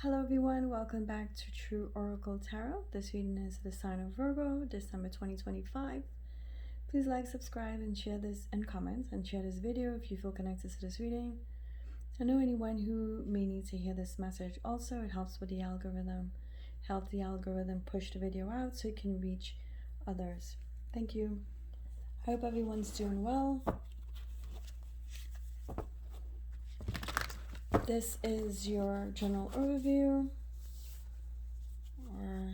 Hello everyone, welcome back to True Oracle Tarot. This reading is the sign of Virgo, December 2025. Please like, subscribe, and share this and comment and share this video if you feel connected to this reading. I know anyone who may need to hear this message also. It helps with the algorithm. Help the algorithm push the video out so it can reach others. Thank you. I hope everyone's doing well. This is your general overview or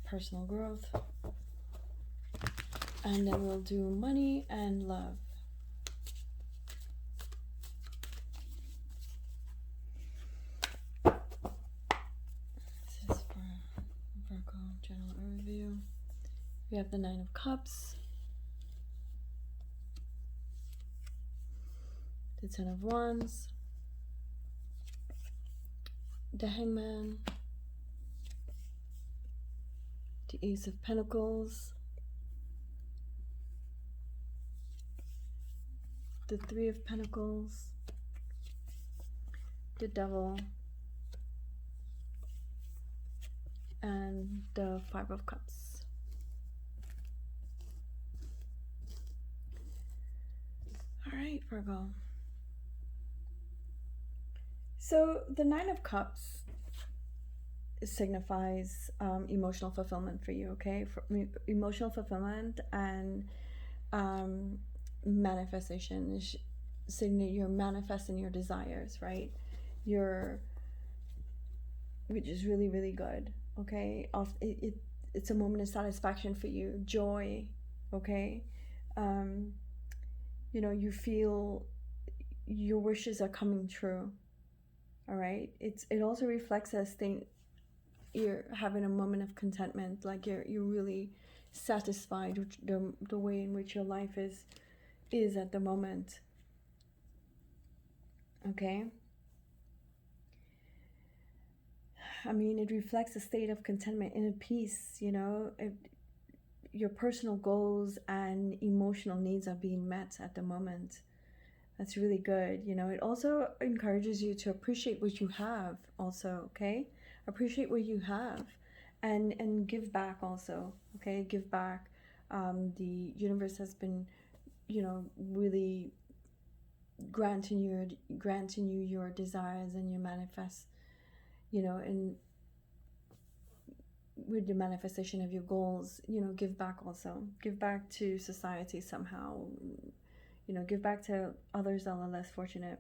personal growth. And then we'll do money and love. This is for Virgo general overview. We have the Nine of Cups, the Ten of Wands, the Hangman, the Ace of Pentacles, the Three of Pentacles, the Devil, and the Five of Cups. All right, Virgo. So the Nine of Cups signifies emotional fulfillment for you, okay? For emotional fulfillment and manifestation. You're manifesting your desires, right? Which is really, really good, okay? It's a moment of satisfaction for you, joy, okay? You feel your wishes are coming true. All right, it also reflects a state. You're having a moment of contentment, like you're really satisfied with the way in which your life is at the moment. Okay, I mean, it reflects a state of contentment, inner peace. Your personal goals and emotional needs are being met at the moment. That's really good. It also encourages you to appreciate what you have also, okay? Appreciate what you have and give back also, okay? Give back. The universe has been, really granting you your desires and your manifest, and with the manifestation of your goals, give back also. Give back to society somehow. Give back to others that are less fortunate.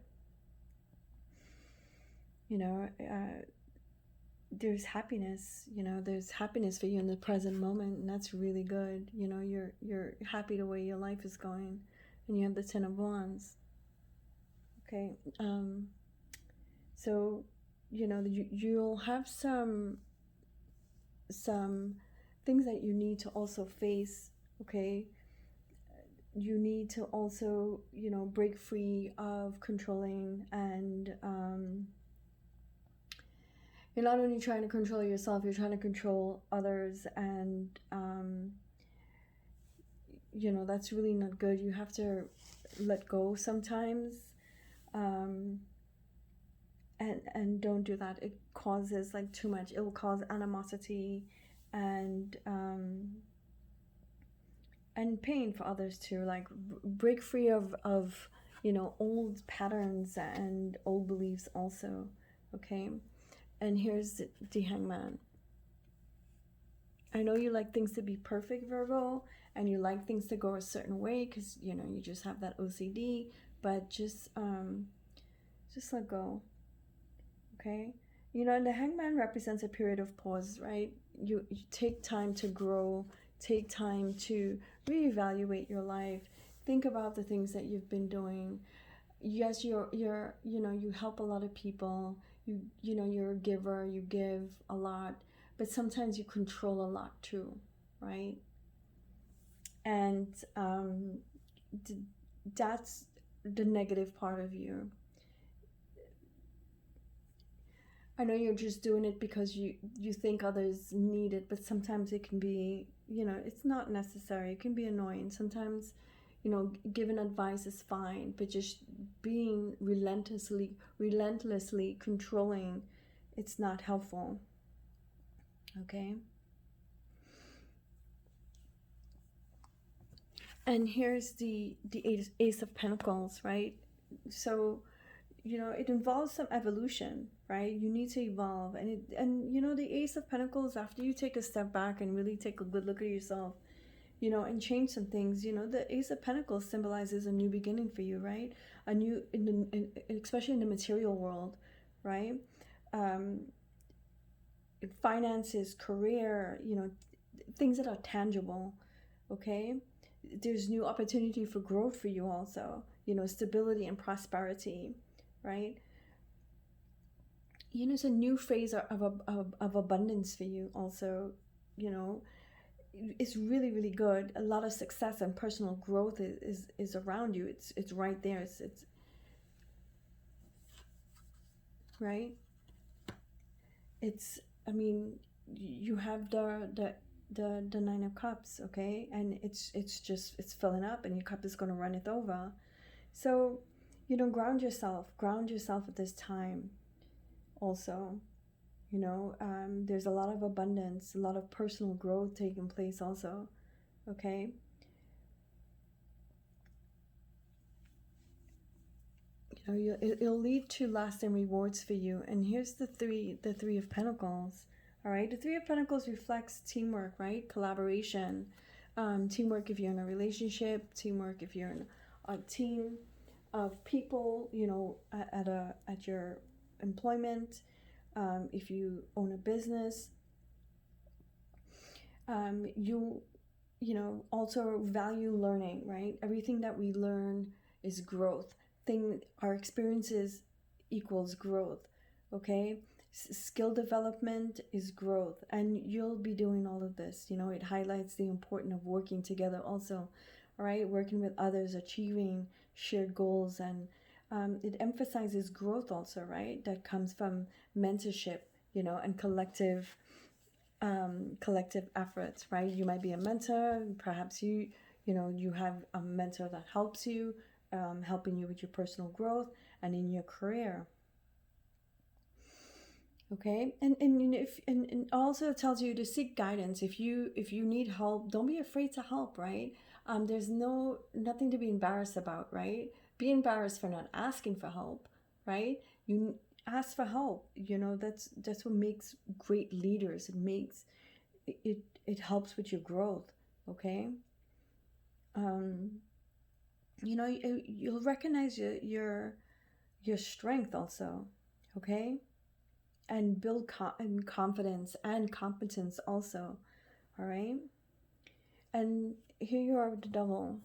There's happiness, there's happiness for you in the present moment, and that's really good. You're happy the way your life is going, and you have the Ten of Wands. Okay, so you'll have some things that you need to also face, okay? You need to also, break free of controlling and you're not only trying to control yourself, you're trying to control others, and that's really not good. You have to let go sometimes, and don't do that. It causes like too much. It will cause animosity and pain for others too. Like break free of old patterns and old beliefs also, okay? And here's the Hangman. I know you like things to be perfect, Virgo, and you like things to go a certain way because you just have that OCD, but just let go, okay? And the Hangman represents a period of pause, right? You take time to grow, take time to reevaluate your life, think about the things that you've been doing. Yes, you help a lot of people. You're a giver, you give a lot, but sometimes you control a lot too, right? And that's the negative part of you. I know you're just doing it because you think others need it, but sometimes it can be, it's not necessary. It can be annoying. Sometimes, giving advice is fine, but just being relentlessly controlling It's not helpful. Okay. And here's the Ace of Pentacles, right? So, you know, it involves some evolution, right? You need to evolve. And you know, the Ace of Pentacles, after you take a step back and really take a good look at yourself, you know, and change some things, you know, the Ace of Pentacles symbolizes a new beginning for you, right? A new, especially in the material world, right? Um, finances, career, you know, things that are tangible, okay? There's new opportunity for growth for you also, you know, stability and prosperity, right? You know, it's a new phase of abundance for you also, you know. It's really, really good. A lot of success and personal growth is around you. It's right there. It's right. It's, I mean, you have the Nine of Cups, okay, and it's just, it's filling up, and your cup is going to run it over. So, you know, ground yourself at this time also. You know, there's a lot of abundance, a lot of personal growth taking place also, okay. You know, it'll lead to lasting rewards for you. And here's the three of Pentacles. All right, the Three of Pentacles reflects teamwork, right? Collaboration, teamwork if you're in a relationship, teamwork if you're in a team of people, you know, at your employment, if you own a business, you know, also value learning, right? Everything that we learn is growth. Our experiences equals growth, okay? Skill development is growth, and you'll be doing all of this. You know, it highlights the importance of working together also, all right? Working with others, achieving shared goals, and it emphasizes growth also, right? That comes from mentorship, you know, and collective efforts, right? You might be a mentor, perhaps you know, you have a mentor that helps you, helping you with your personal growth and in your career. Okay, and if and also tells you to seek guidance if you need help. Don't be afraid to help, right? There's nothing to be embarrassed about, right? Be embarrassed for not asking for help, right? You ask for help. You know, that's what makes great leaders. It helps with your growth, okay. um you know, you'll recognize your strength also, okay, and build and confidence and competence also, all right. And here you are with the Devil,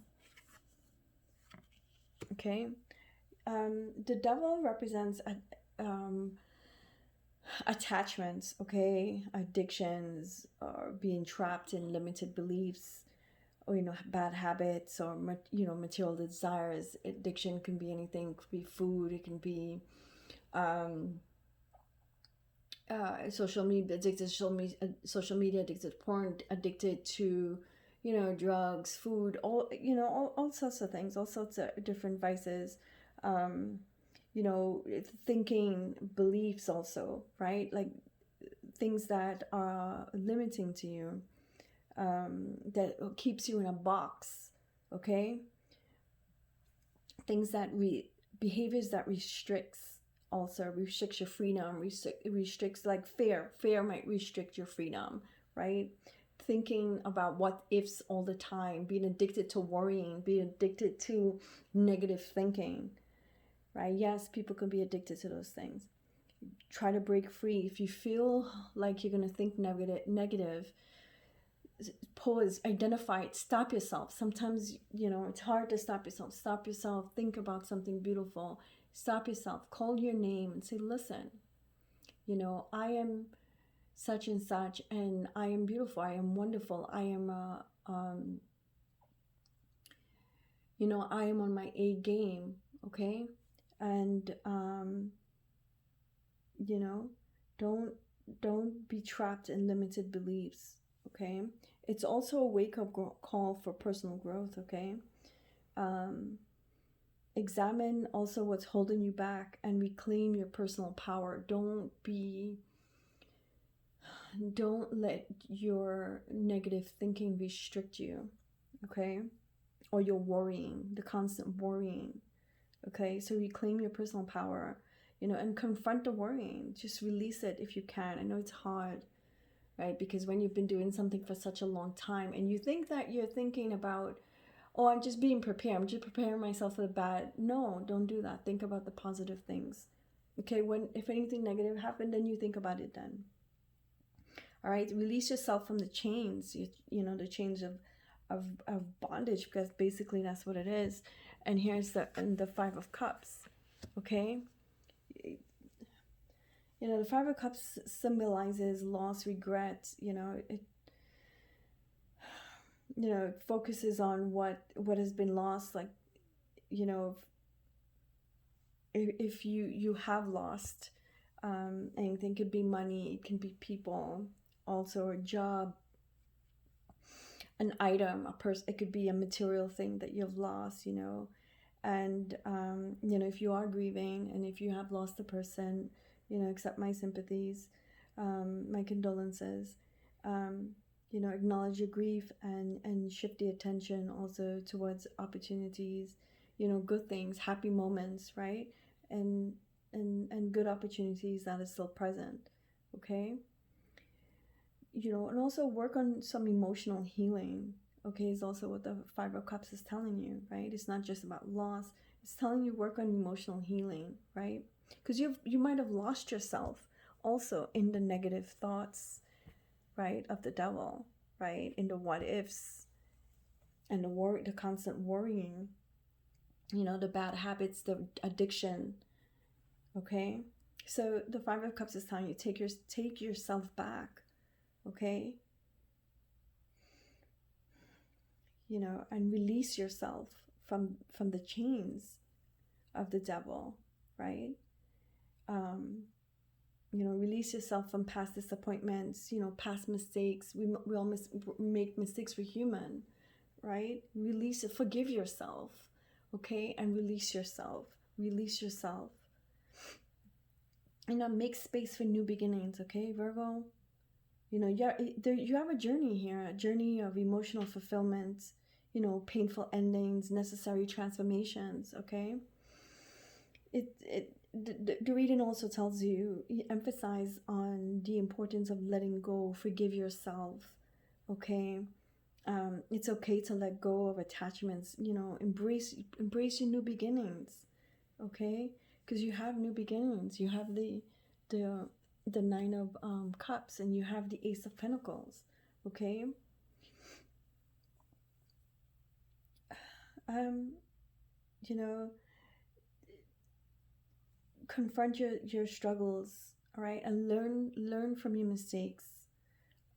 okay. The Devil represents attachments, okay, addictions, or being trapped in limited beliefs, or, you know, bad habits, or, you know, material desires. Addiction can be anything. It could be food, it can be um social media addicted, social media addicted, porn addicted to, you know, drugs, food, all, you know, all sorts of things, all sorts of different vices. um you know, thinking beliefs also, right? Like things that are limiting to you, that keeps you in a box, okay. Things that behaviors that restricts your freedom, restricts, like fear might restrict your freedom, right? Thinking about what ifs all the time, being addicted to worrying, being addicted to negative thinking, right? Yes, people can be addicted to those things. Try to break free. If you feel like you're going to think negative, pause, identify it, stop yourself. Sometimes, you know, it's hard to stop yourself. Stop yourself, think about something beautiful. Stop yourself, call your name and say, listen, you know, I am such and such, and I am beautiful, I am wonderful, I am you know, I am on my A game, okay. And you know, don't don't be trapped in limited beliefs, okay. It's also a wake-up call for personal growth, okay. um examine also what's holding you back and reclaim your personal power. Don't let your negative thinking restrict you, okay? Or your worrying, the constant worrying, okay? So reclaim your personal power, and confront the worrying. Just release it if you can. I know it's hard, right? Because when you've been doing something for such a long time and you think that you're thinking about, oh, I'm just being prepared, I'm just preparing myself for the bad. No, don't do that. Think about the positive things, okay? If anything negative happened, then you think about it then. All right, release yourself from the chains, the chains of bondage, because basically that's what it is. And here's the Five of Cups, okay? The Five of Cups symbolizes loss, regret. It focuses on what has been lost. Like, if you have lost anything, it could be money, it can be people, also a job, an item, a person. It could be a material thing that you've lost, and if you are grieving and if you have lost a person, accept my sympathies, my condolences. Acknowledge your grief and shift the attention also towards opportunities, good things, happy moments, right? And good opportunities that are still present, okay? And also work on some emotional healing, okay, is also what the Five of Cups is telling you, right? It's not just about loss. It's telling you work on emotional healing, right? Because you might have lost yourself also in the negative thoughts, right, of the devil, right, in the what ifs and the constant worrying, the bad habits, the addiction, okay? So the Five of Cups is telling you take yourself back, okay? And release yourself from the chains of the devil, right? Release yourself from past disappointments, past mistakes. We all make mistakes. We're human, right? Release it. Forgive yourself, okay? And release yourself. Release yourself. Make space for new beginnings, okay, Virgo? You have a journey here, a journey of emotional fulfillment, painful endings, necessary transformations, okay? The reading also tells you emphasize on the importance of letting go, forgive yourself, okay? It's okay to let go of attachments, embrace your new beginnings, okay? Because you have new beginnings. You have the Nine of Cups, and you have the Ace of Pentacles, okay? Confront your struggles, all right, and learn from your mistakes.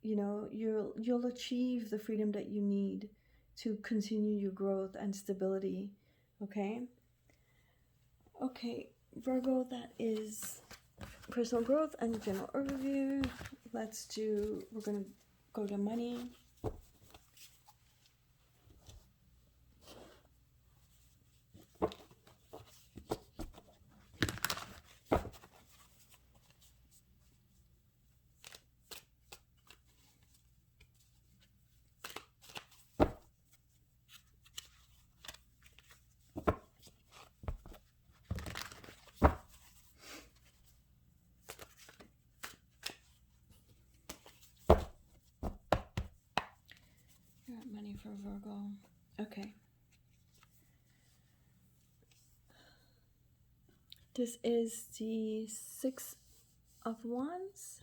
You'll achieve the freedom that you need to continue your growth and stability, okay? Okay, Virgo, that is personal growth and general overview. We're gonna go to money. Money for Virgo. Okay. This is the Six of Wands,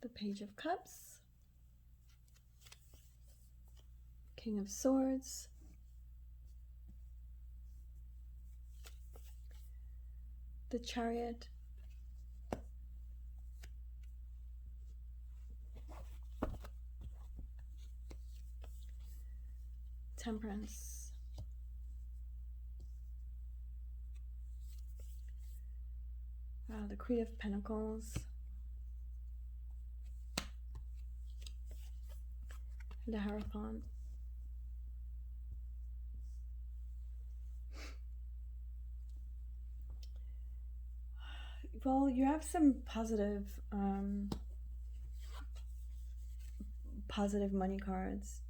the Page of Cups, King of Swords, the Chariot, Temperance, the Queen of Pentacles, the Hierophant, Well, you have some positive money cards.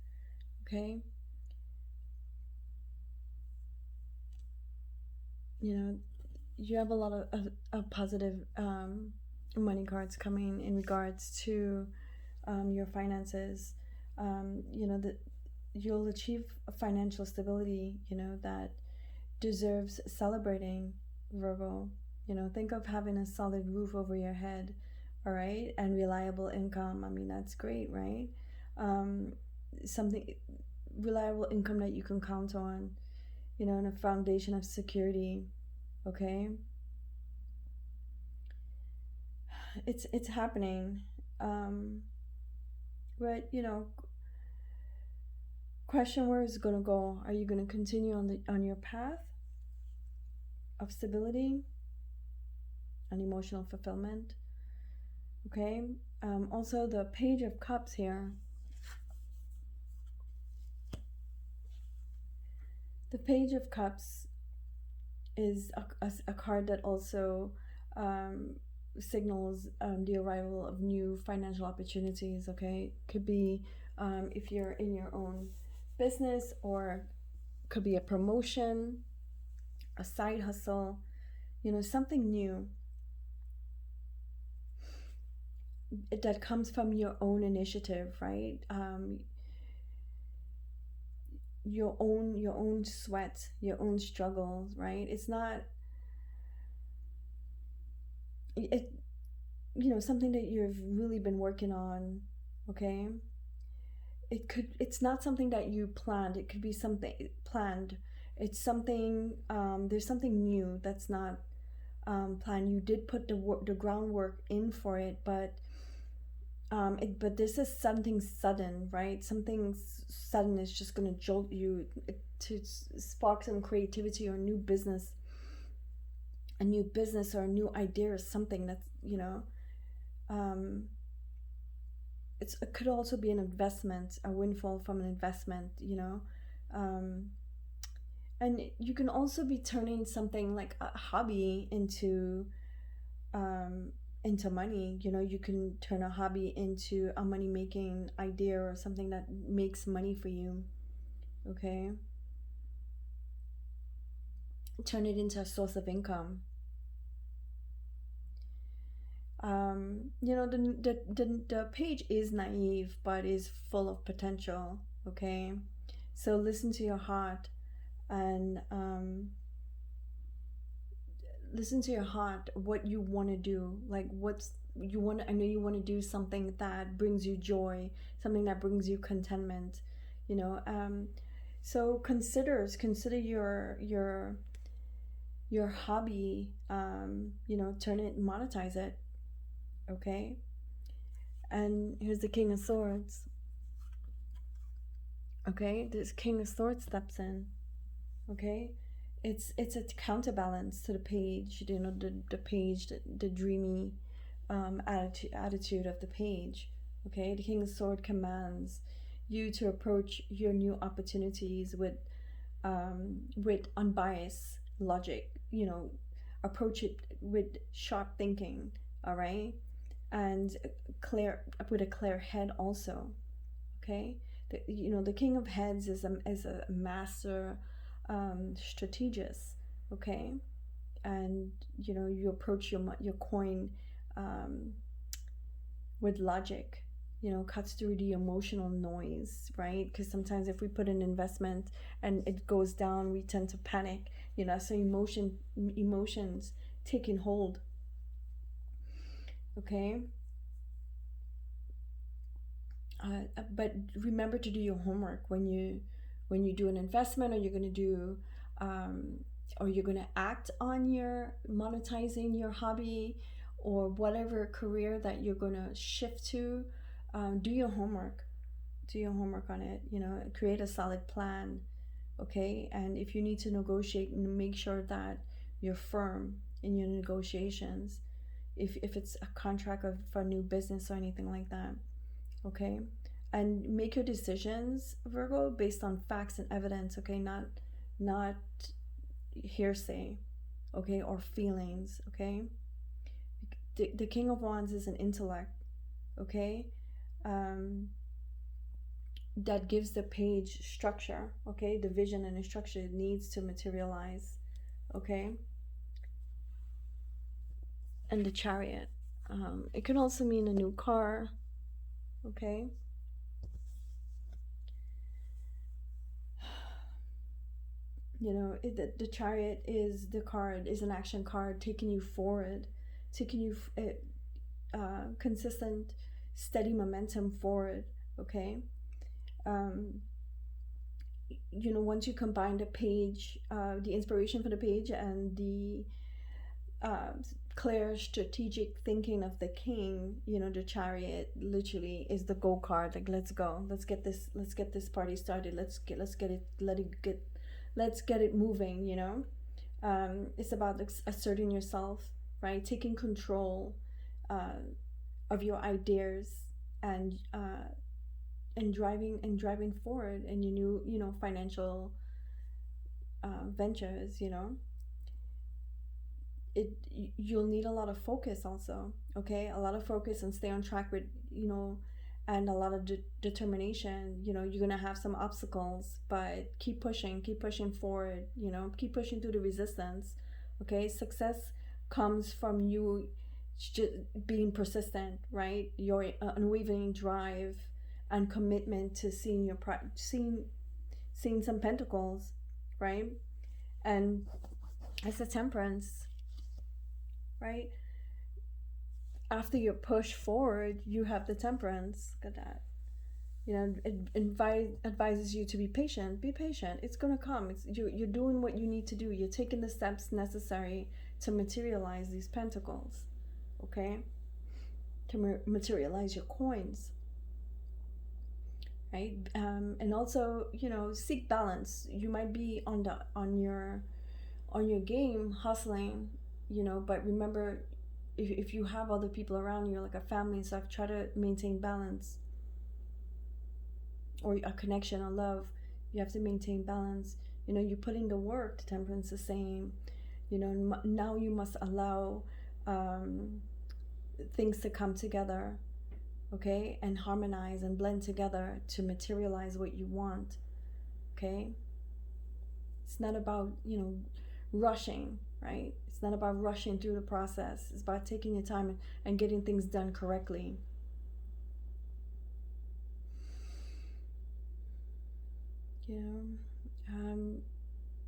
Okay, you know, you have a lot of positive money cards coming in regards to your finances. You know that you'll achieve a financial stability. You know that deserves celebrating, Virgo. You know, think of having a solid roof over your head, all right, and reliable income. I mean, that's great, right? Um, Something reliable income that you can count on, you know, and a foundation of security, okay? It's happening. Um, but, you know, question where is it going to go? Are you going to continue on your path of stability and emotional fulfillment? Okay. Also, the Page of Cups here. The Page of Cups is a card that also um, signals the arrival of new financial opportunities. Okay. Could be if you're in your own business, or could be a promotion, a side hustle, you know, something new that comes from your own initiative, right? Your own sweat, your own struggles, right? It's not it you know, something that you've really been working on, okay? It's not something that you planned. It could be something planned. It's something there's something new that's not planned. You did put the groundwork in for it, but but this is something sudden, right? Something sudden is just going to jolt you to spark some creativity or a new business or a new idea or something that's, you know, um, it could also be an investment, a windfall from an investment, you know. Um, and you can also be turning something like a hobby um, into money. You know, you can turn a hobby into a money making idea or something that makes money for you. Okay, turn it into a source of income. You know, the page is naive but is full of potential. Okay, so listen to your heart, and listen to your heart, what you want to do, like what's you want. I know you want to do something that brings you joy, something that brings you contentment, you know. So consider your hobby, you know, turn it, monetize it. Okay, and here's the King of Swords. Okay, this King of Swords steps in. Okay, it's a counterbalance to the page, you know, the page, the dreamy attitude of the page. Okay, the King of Sword commands you to approach your new opportunities with unbiased logic. You know, approach it with sharp thinking. All right, and clear, with a clear head also. Okay, you know, the King of Heads is a master strategist. Okay, and you know, you approach your coin um, with logic, you know, cuts through the emotional noise, right? Because sometimes if we put an investment and it goes down, we tend to panic, you know. So emotions taking hold. Okay, but remember to do your homework when you do an investment, or you're going to do um, or you're going to act on your monetizing your hobby, or whatever career that you're going to shift to. Do your homework, do your homework on it, you know, create a solid plan. Okay, and if you need to negotiate, make sure that you're firm in your negotiations, if it's a contract for a new business or anything like that. Okay, and make your decisions, Virgo, based on facts and evidence. Okay, not hearsay. Okay, or feelings. Okay, the King of Wands is an intellect, okay? That gives the page structure, okay? The vision and the structure it needs to materialize, okay? And the Chariot. It can also mean a new car, okay? You know, the Chariot is the card, is an action card taking you forward, taking you consistent, steady momentum forward, okay? You know, once you combine the page, the inspiration for the page and the clear strategic thinking of the king, you know, the Chariot literally is the go card. Like, let's go, let's get this party started, let's get it moving, you know. It's about asserting yourself, right? Taking control of your ideas and driving forward in your new, you know, financial ventures, you know. You'll need a lot of focus also, okay? A lot of focus and stay on track with, you know, and a lot of determination. You know, you're gonna have some obstacles, but keep pushing forward, you know, keep pushing through the resistance, okay? Success comes from you just being persistent, right? Your unwavering drive and commitment to seeing some pentacles, right? And it's a Temperance, right? After you push forward, you have the Temperance. Look at that. You know, it advises you to be patient. Be patient. It's gonna come. You're doing what you need to do. You're taking the steps necessary to materialize these pentacles, okay? To materialize your coins, right? And also, you know, seek balance. You might be on your game, hustling, you know, but remember, if you have other people around you, like a family and stuff, try to maintain balance, or a connection, a love. You have to maintain balance. You know, you put in the work. The Temperance is saying, you know, now you must allow things to come together, okay, and harmonize and blend together to materialize what you want, okay? It's not about, you know, rushing, right? It's not about rushing through the process. It's about taking your time and getting things done correctly. You know,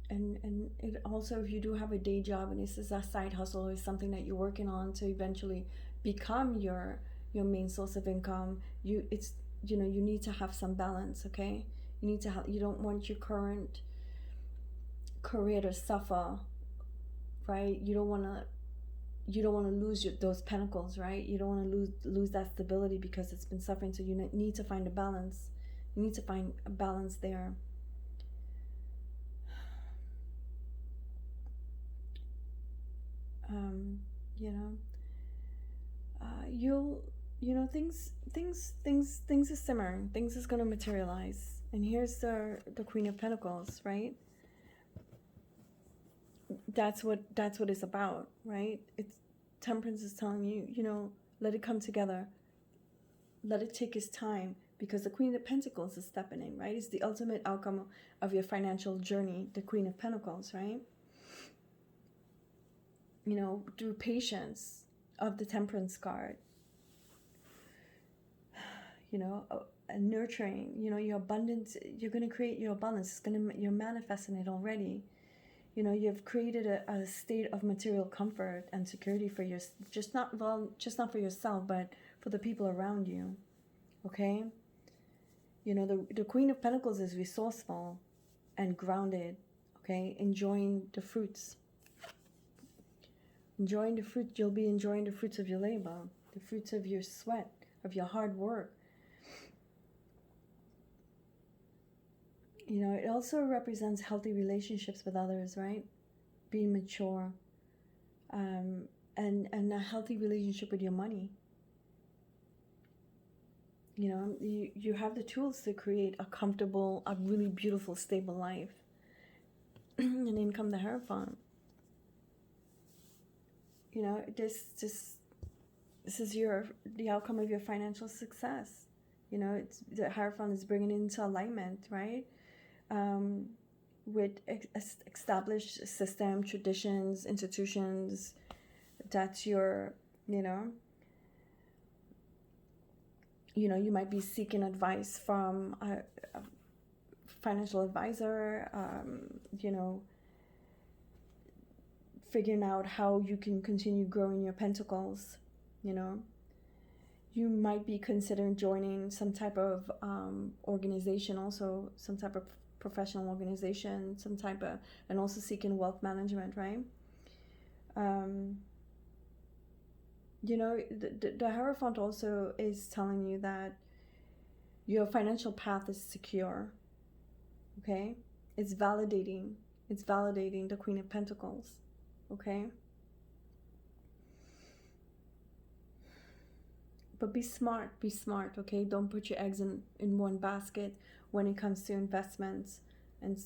and it also, if you do have a day job and this is a side hustle or something that you're working on to eventually become your main source of income, you need to have some balance, okay? You don't want your current career to suffer, right? You don't want to lose those pentacles, right? You don't want to lose that stability because it's been suffering. So you need to find a balance. You need to find a balance there. You know, things are simmering. Things is gonna materialize. And here's the Queen of Pentacles, right? That's what it's about, right? It's Temperance is telling you, you know, let it come together. Let it take its time, because the Queen of Pentacles is stepping in, right? It's the ultimate outcome of your financial journey, the Queen of Pentacles, right? You know, through patience of the Temperance card, you know, nurturing, you know, your abundance. You're going to create your abundance. You're manifesting it already. You know, you've created a state of material comfort and security for just not for yourself, but for the people around you, okay? You know, the Queen of Pentacles is resourceful and grounded, okay? Enjoying the fruits. Enjoying the fruit. You'll be enjoying the fruits of your labor, the fruits of your sweat, of your hard work. You know, it also represents healthy relationships with others, right? Being mature, and a healthy relationship with your money. You know, you have the tools to create a comfortable, a really beautiful, stable life. And then come the Hierophant. You know, just This is the outcome of your financial success. You know, it's the Hierophant is bringing it into alignment, right? With established system, traditions, institutions. That's your, you know, you might be seeking advice from a financial advisor, figuring out how you can continue growing your pentacles. You might be considering joining some type of organization, also some type of professional organization, and also seeking wealth management, right? The Hierophant also is telling you that your financial path is secure. Okay, it's validating the Queen of Pentacles. Okay, but be smart, okay? Don't put your eggs in one basket when it comes to investments, and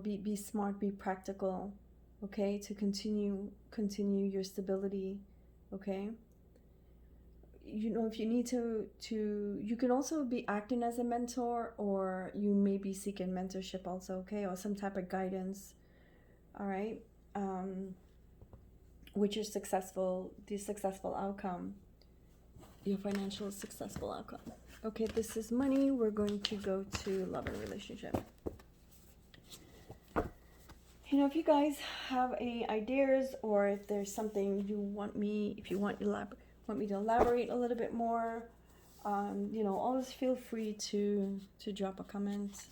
be smart, be practical, okay, to continue your stability. Okay, if you need to you can also be acting as a mentor, or you may be seeking mentorship also, okay, or some type of guidance. All right, which is the successful outcome, your financial successful outcome. Okay, this is money. We're going to go to love and relationship. If you guys have any ideas, or if there's something you want me, to elaborate a little bit more, always feel free to drop a comment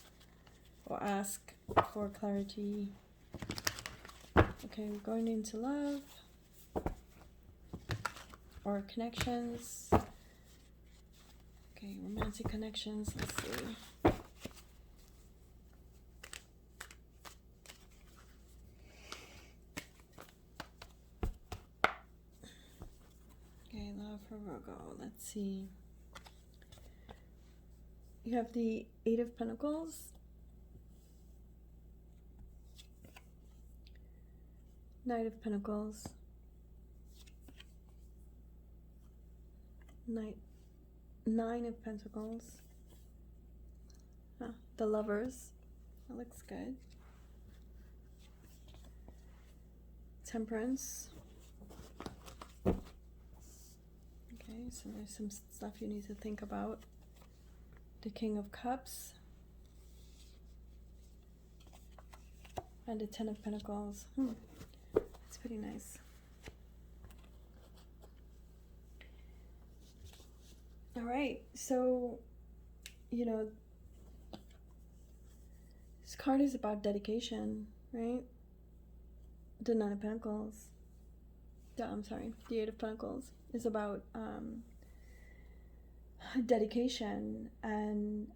or ask for clarity. Okay, we're going into love or connections. Okay, romantic connections. Let's see. Okay, love for Virgo. Let's see. You have the Eight of Pentacles, Knight of Pentacles, Nine of Pentacles, the Lovers. That looks good. Temperance. Okay, so there's some stuff you need to think about. The King of Cups and the Ten of Pentacles. It's pretty nice. All right, so this card is about dedication, right? The Nine of Pentacles. The Eight of Pentacles is about dedication, and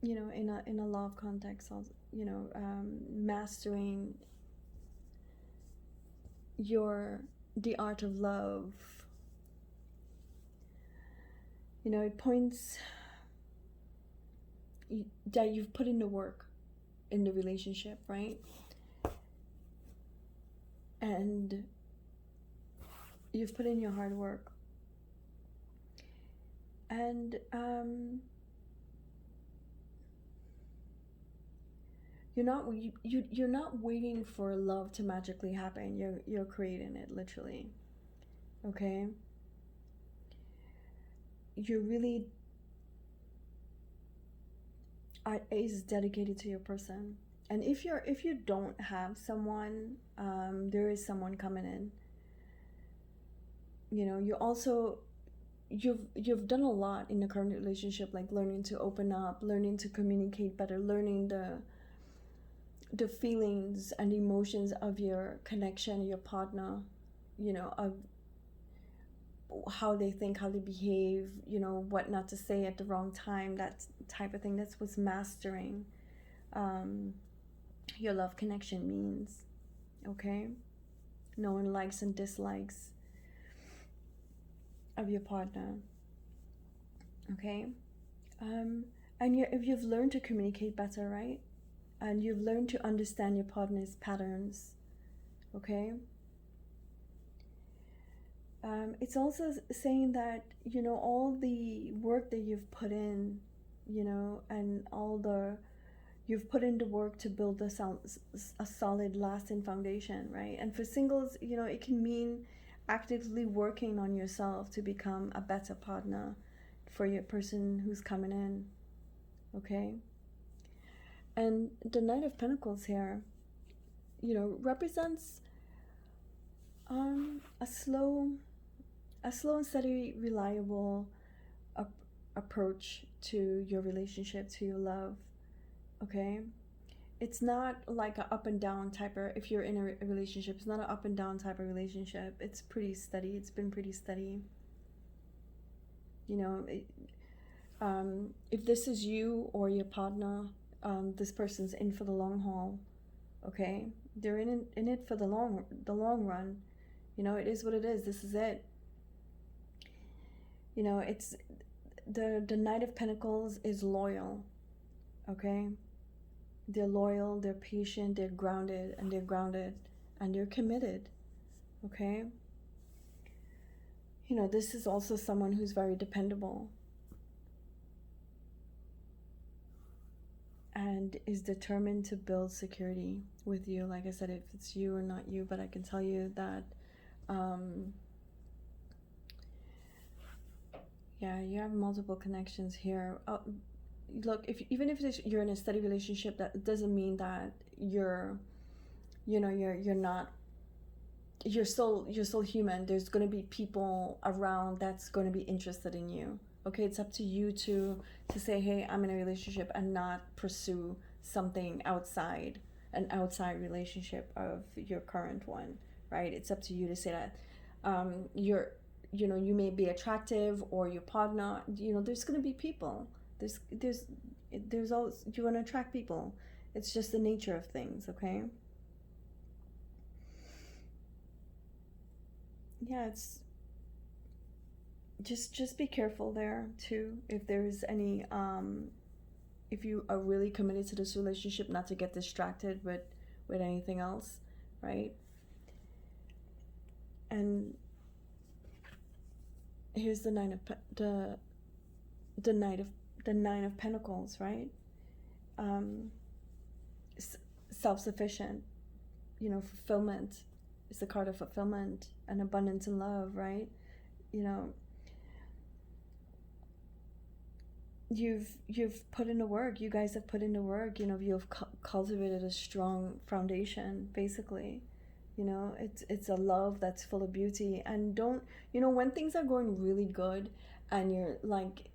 in a love context, also, mastering the art of love. It points that you've put in the work in the relationship, right? And you've put in your hard work, and you're not waiting for love to magically happen. You're creating it, literally. Okay, you're really is dedicated to your person. And if you don't have someone, there is someone coming in. You also you've done a lot in the current relationship, like learning to open up, learning to communicate better, learning the feelings and emotions of your connection, your partner, of how they think, how they behave, what not to say at the wrong time, that type of thing. That's what's mastering your love connection means. Okay, knowing likes and dislikes of your partner. Okay, and if you've learned to communicate better, right, and you've learned to understand your partner's patterns, okay, It's also saying that, you know, all the work that you've put in, you know, and all the you've put into work to build a solid, lasting foundation, right? And for singles, you know, it can mean actively working on yourself to become a better partner for your person who's coming in, okay? And the Knight of Pentacles here, you know, represents a slow and steady, reliable approach to your relationship, to your love, okay? It's not like a up and down type of, if you're in a relationship, it's not an up and down type of relationship. It's pretty steady. It's been pretty steady. You know, if this is you or your partner, this person's in for the long haul, okay? They're in it for the long run. You know, it is what it is. This is it. You know, it's the Knight of Pentacles is loyal, okay? They're loyal, they're patient, they're grounded, and they're committed, okay? You know, this is also someone who's very dependable and is determined to build security with you. Like I said, if it's you or not you, but I can tell you that, yeah, you have multiple connections here. Look, even if you're in a steady relationship, that doesn't mean that you're not, you're still human. There's going to be people around that's going to be interested in you, okay? It's up to you to say, hey, I'm in a relationship, and not pursue something outside an outside relationship of your current one, right? It's up to you to say that. You may be attractive, or your partner, you know, there's going to be people. There's always, you're going to attract people. It's just the nature of things, okay? Yeah, it's just be careful there too. If there's any if you are really committed to this relationship, not to get distracted with anything else, right? And here's the Nine of Pentacles, right? Self-sufficient, you know, fulfillment. It's the card of fulfillment and abundance and love, right? You know, you've put in the work. You guys have put in the work. You know, you've cultivated a strong foundation, basically. You know, it's a love that's full of beauty. And don't, you know, when things are going really good and you're like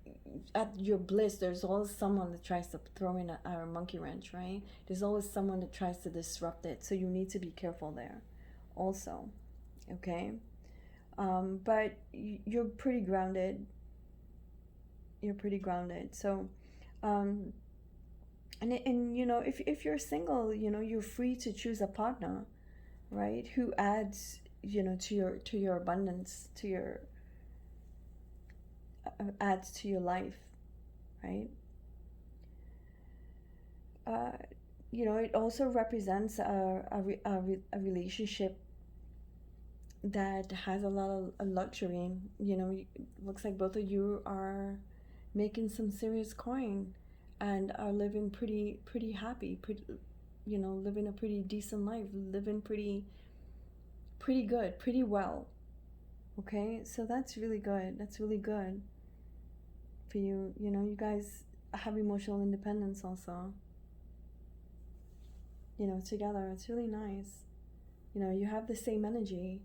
at your bliss, there's always someone that tries to throw in a monkey wrench, right? There's always someone that tries to disrupt it. So you need to be careful there also, okay? But you're pretty grounded. You're pretty grounded. So, and you know, if you're single, you know, you're free to choose a partner, right? Who adds, you know, to your abundance, to your adds to your life, right? You know, it also represents a relationship that has a lot of luxury. You know, it looks like both of you are making some serious coin and are living pretty happy, you know, living a pretty decent life, living pretty good, pretty well, okay? So that's really good. That's really good for you. You know, you guys have emotional independence also, you know, together. It's really nice. You know, you have the same energy.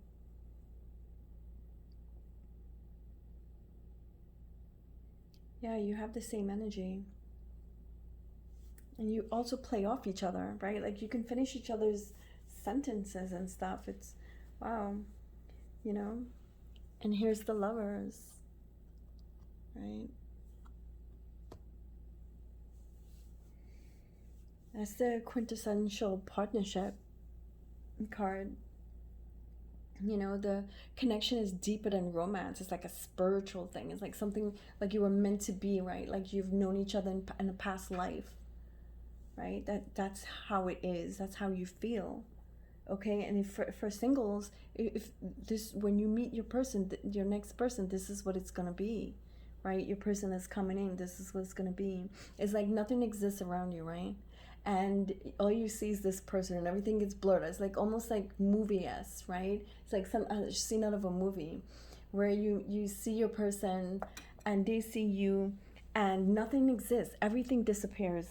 Yeah, you have the same energy. And you also play off each other, right? Like you can finish each other's sentences and stuff. It's, wow, you know? And here's the Lovers, right? That's the quintessential partnership card. You know, the connection is deeper than romance. It's like a spiritual thing. It's like something like you were meant to be, right? Like you've known each other in a past life, right? That's how it is. That's how you feel. Okay, and if for singles, if this, when you meet your person, your next person, this is what it's gonna be, right? Your person that's coming in, this is what it's gonna be. It's like nothing exists around you, right? And all you see is this person, and everything gets blurred. It's like almost like movie-esque, right? It's like some scene out of a movie, where you see your person, and they see you, and nothing exists. Everything disappears,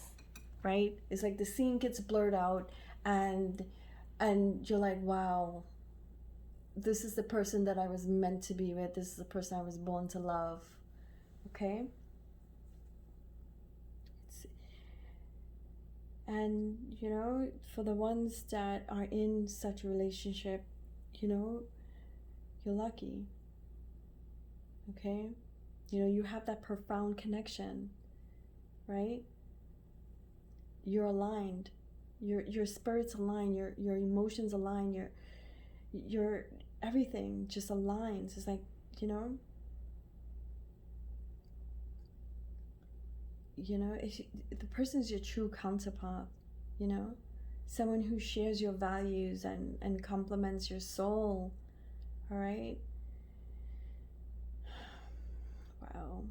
right? It's like the scene gets blurred out, and you're like, wow, this is the person that I was meant to be with. This is the person I was born to love. Okay? And, you know, for the ones that are in such a relationship, you know, you're lucky. Okay? You know, you have that profound connection, right? You're aligned. Your spirit's aligned. Your emotions align. Your everything just aligns. It's like, you know, if the person is your true counterpart, you know, someone who shares your values and complements your soul. All right. Wow.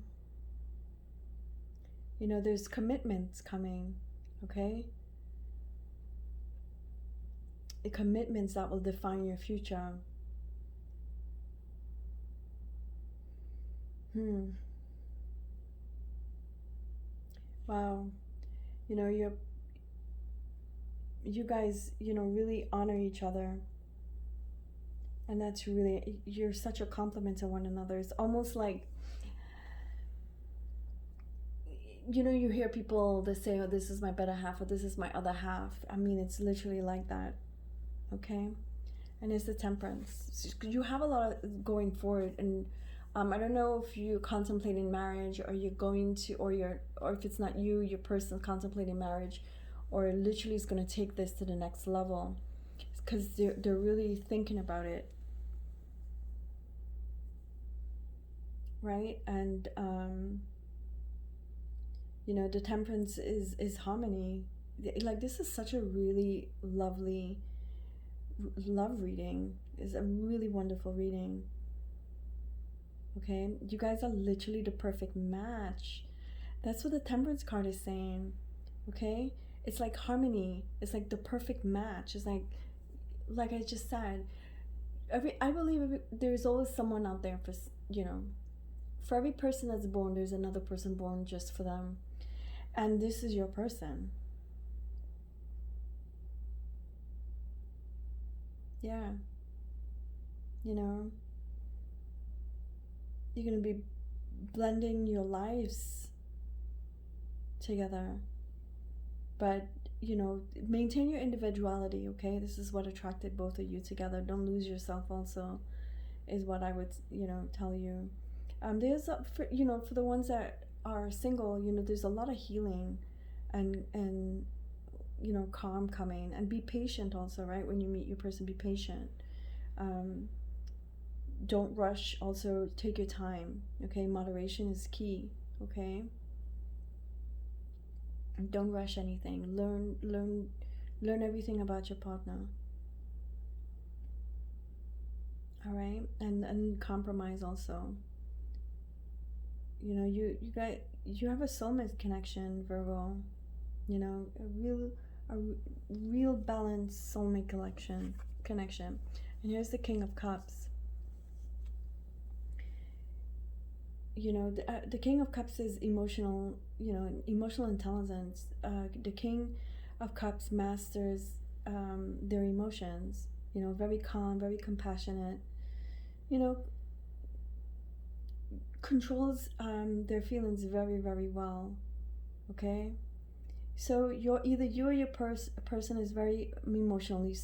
You know, there's commitments coming. Okay. The commitments that will define your future. Wow. You know, you guys, you know, really honor each other. And that's really, you're such a compliment to one another. It's almost like, you know, you hear people that say, oh, this is my better half, or this is my other half. I mean, it's literally like that. Okay. And it's the temperance. You have a lot of going forward, and I don't know if you're contemplating marriage, or you're going to, or if it's not you, your person contemplating marriage, or literally is going to take this to the next level, because they're really thinking about it, right? And you know, the temperance is harmony. Like, this is such a really lovely love reading. It's a really wonderful reading. Okay, you guys are literally the perfect match. That's what the temperance card is saying. Okay, it's like harmony. It's like the perfect match. It's like I just said, I believe there's always someone out there for, you know, for every person that's born, there's another person born just for them, and this is your person. Yeah, you know, you're gonna be blending your lives together, but you know, maintain your individuality. Okay, this is what attracted both of you together. Don't lose yourself also, is what I would, you know, tell you. There's for, you know, for the ones that are single, you know, there's a lot of healing and you know, calm coming, and be patient also, right? When you meet your person, be patient. Don't rush. Also, take your time. Okay, moderation is key. Okay, don't rush anything. Learn everything about your partner. All right, and compromise also. You know, you have a soulmate connection, Virgo. You know, a real balanced soulmate connection. And here's the King of Cups. You know, the King of Cups is emotional, you know, emotional intelligence. The King of Cups masters their emotions, you know, very calm, very compassionate, you know, controls their feelings very, very well. Okay, so either you or your person is very emotionally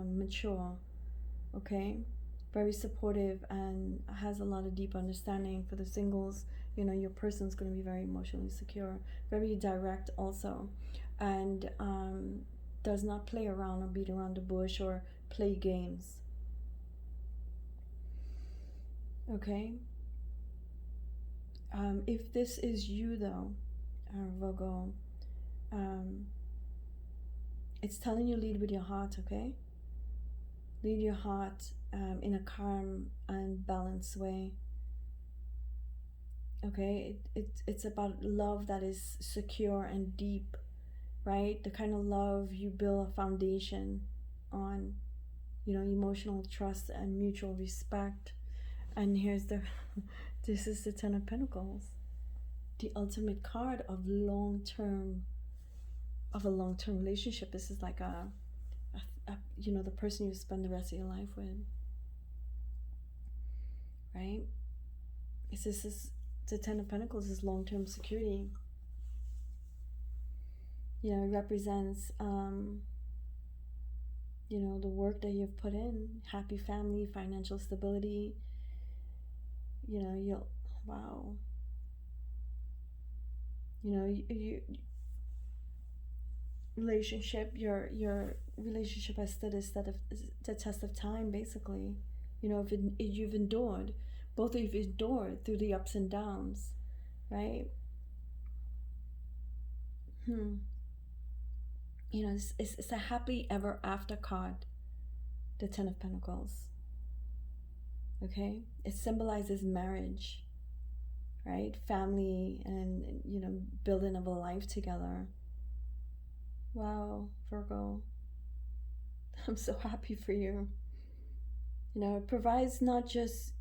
mature. Okay, very supportive and has a lot of deep understanding. For the singles, you know, your person's going to be very emotionally secure, very direct also, and does not play around or beat around the bush or play games. Okay, if this is you though, Virgo, it's telling you lead with your heart. Okay, Lead your heart in a calm and balanced way. Okay, it's about love that is secure and deep, right? The kind of love you build a foundation on, emotional trust and mutual respect. And here's the this is the Ten of Pentacles, the ultimate card of a long-term relationship. This is like the person you spend the rest of your life with, right? This is the Ten of Pentacles is long-term security. It represents the work that you've put in, happy family, financial stability. You'll wow. You relationship, your relationship has stood the test of time, basically. If you've endured, both of you endured through the ups and downs, right? It's a happy ever after card, the Ten of Pentacles. Okay, it symbolizes marriage, right? Family, and building of a life together. Wow, Virgo, I'm so happy for you. It provides not just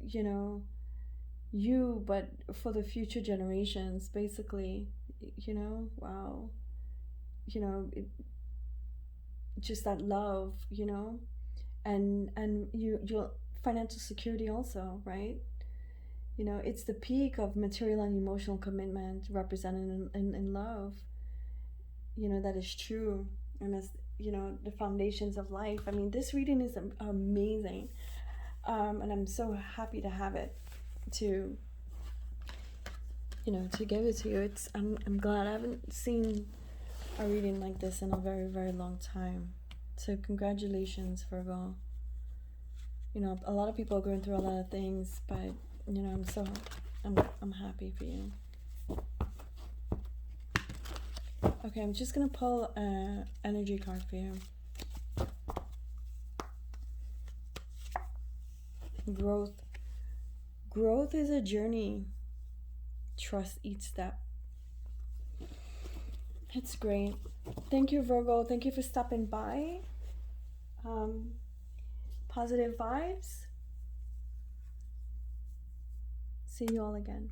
you, but for the future generations, basically. Wow. Just that love, and you'll financial security also, right? It's the peak of material and emotional commitment represented in love, that is true, and as the foundations of life. I mean, this reading is amazing, and I'm so happy to have it, to give it to you. I'm glad. I haven't seen a reading like this in a very, very long time. So congratulations, Virgo. A lot of people are going through a lot of things, but I'm happy for you. Okay, I'm just gonna pull an energy card for you. Growth is a journey. Trust each step. It's great. Thank you, Virgo. Thank you for stopping by. Positive vibes. See you all again.